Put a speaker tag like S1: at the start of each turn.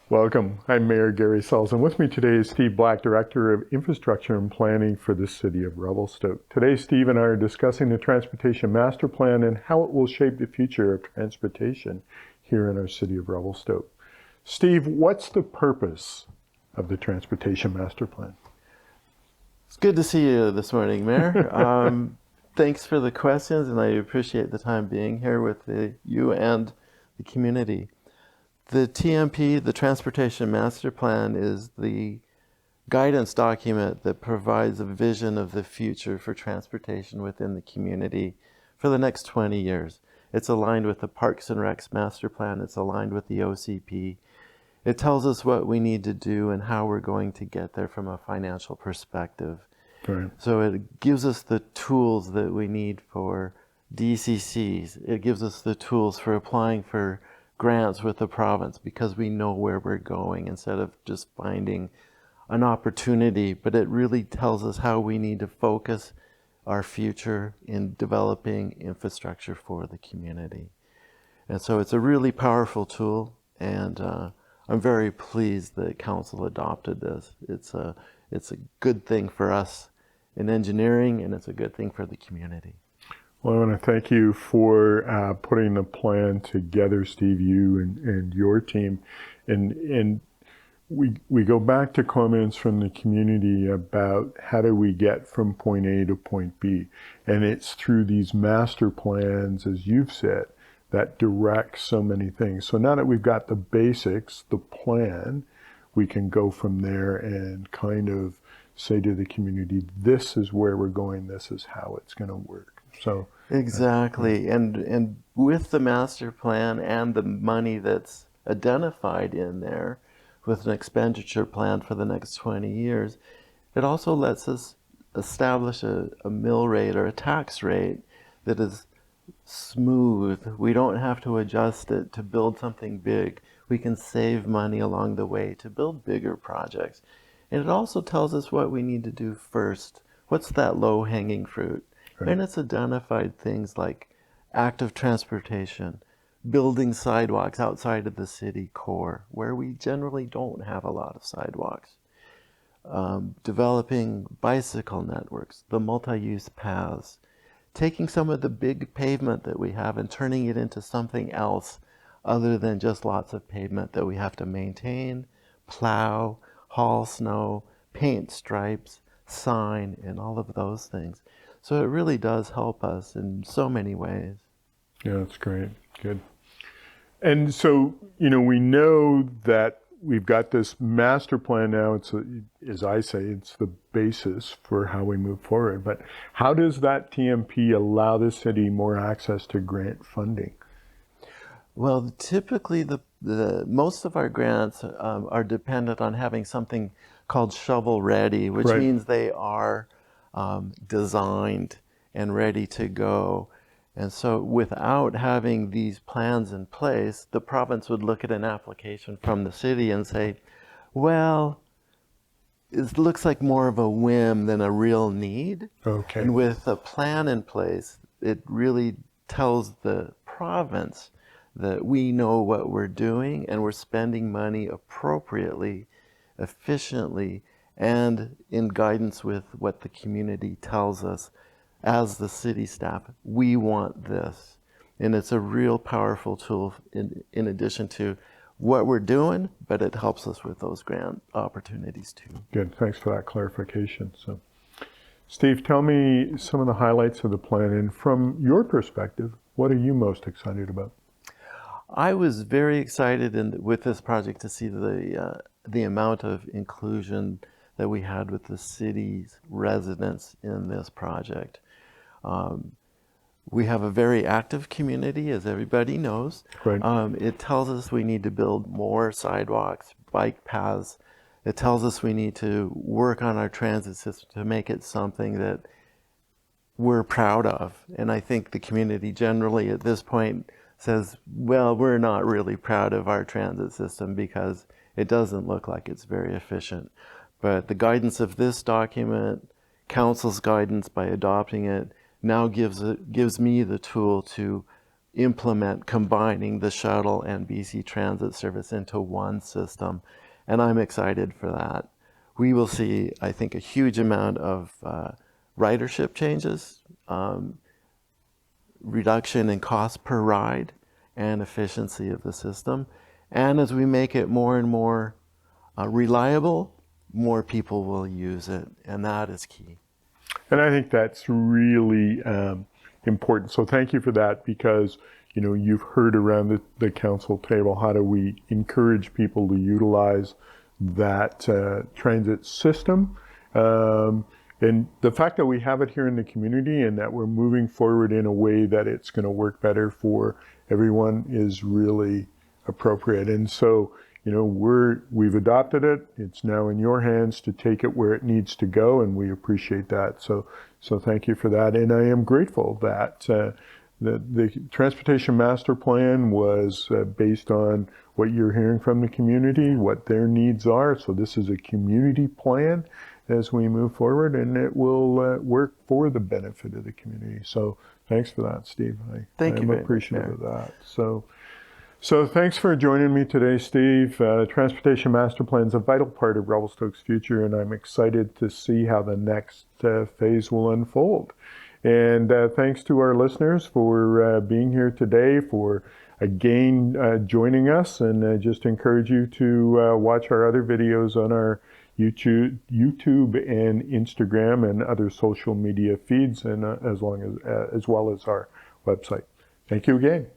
S1: Welcome. I'm Mayor Gary Sulz, and with me today is Steve Black, Director of Infrastructure and Planning for the City of Revelstoke. Today, Steve and I are discussing the Transportation Master Plan and how it will shape the future of transportation here in our City of Revelstoke. Steve, what's the purpose of the Transportation Master Plan?
S2: It's good to see you this morning, Mayor. Thanks for the questions, and I appreciate the time being here with you and the community. The TMP, the Transportation Master Plan, is the guidance document that provides a vision of the future for transportation within the community for the next 20 years. It's aligned with the Parks and Recs Master Plan. It's aligned with the OCP. It tells us what we need to do and how we're going to get there from a financial perspective.
S1: Right.
S2: So it gives us the tools that we need for DCCs. It gives us the tools for applying for grants with the province because we know where we're going instead of just finding an opportunity. But it really tells us how we need to focus our future in developing infrastructure for the community. And so it's a really powerful tool, and I'm very pleased that Council adopted this. It's a good thing for us in engineering, and it's a good thing for the community.
S1: Well, I want to thank you for putting the plan together, Steve, you and your team. And we go back to comments from the community about how do we get from point A to point B. And it's through these master plans, as you've said, that direct so many things. So now that we've got the basics, the plan, we can go from there and kind of say to the community, this is where we're going, this is how it's going to work. So
S2: exactly, and with the master plan and the money that's identified in there with an expenditure plan for the next 20 years, it also lets us establish a mill rate or a tax rate that is smooth. We don't have to adjust it to build something big. We can save money along the way to build bigger projects. And it also tells us what we need to do first. What's that low-hanging fruit? Right. And it's identified things like active transportation, building sidewalks outside of the city core, where we generally don't have a lot of sidewalks, developing bicycle networks, the multi-use paths, taking some of the big pavement that we have and turning it into something else other than just lots of pavement that we have to maintain, plow, haul snow, paint stripes, sign, and all of those things. So it really does help us in so many ways.
S1: Yeah, that's great. Good. And so, we know that we've got this master plan now. It's, as I say, it's the basis for how we move forward. But how does that TMP allow the city more access to grant funding?
S2: Well, typically most of our grants are dependent on having something called shovel ready, which
S1: Right.
S2: means they are designed and ready to go. And so without having these plans in place, the province would look at an application from the city and say, well, it looks like more of a whim than a real need.
S1: Okay.
S2: And with a plan in place, it really tells the province that we know what we're doing and we're spending money appropriately, efficiently, and in guidance with what the community tells us as the city staff. We want this. And it's a real powerful tool in addition to what we're doing, but it helps us with those grant opportunities too.
S1: Good. Thanks for that clarification. So, Steve, tell me some of the highlights of the plan, and from your perspective, what are you most excited about?
S2: I was very excited with this project to see the amount of inclusion that we had with the city's residents in this project. We have a very active community, as everybody knows.
S1: Right.
S2: It tells us we need to build more sidewalks, bike paths. It tells us we need to work on our transit system to make it something that we're proud of. And I think the community generally at this point says, well, we're not really proud of our transit system because it doesn't look like it's very efficient. But the guidance of this document, Council's guidance by adopting it, now gives me the tool to implement combining the shuttle and BC Transit service into one system. And I'm excited for that. We will see, I think, a huge amount of ridership changes, reduction in cost per ride, and efficiency of the system. And as we make it more and more reliable, more people will use it, and that is key.
S1: And I think that's really important. So thank you for that, because you've heard around the council table, how do we encourage people to utilize that transit system? And the fact that we have it here in the community and that we're moving forward in a way that it's going to work better for everyone is really appropriate. And so, we've adopted it. It's now in your hands to take it where it needs to go, and we appreciate that. So thank you for that. And I am grateful that the Transportation Master Plan was based on what you're hearing from the community, what their needs are. So this is a community plan as we move forward, and it will work for the benefit of the community. So thanks for that, Steve. I'm appreciative of that. So thanks for joining me today, Steve. Transportation Master Plan is a vital part of Revelstoke's future, and I'm excited to see how the next phase will unfold. And thanks to our listeners for being here today, for again joining us, and I just encourage you to watch our other videos on our YouTube and Instagram and other social media feeds, and as well as our website. Thank you again.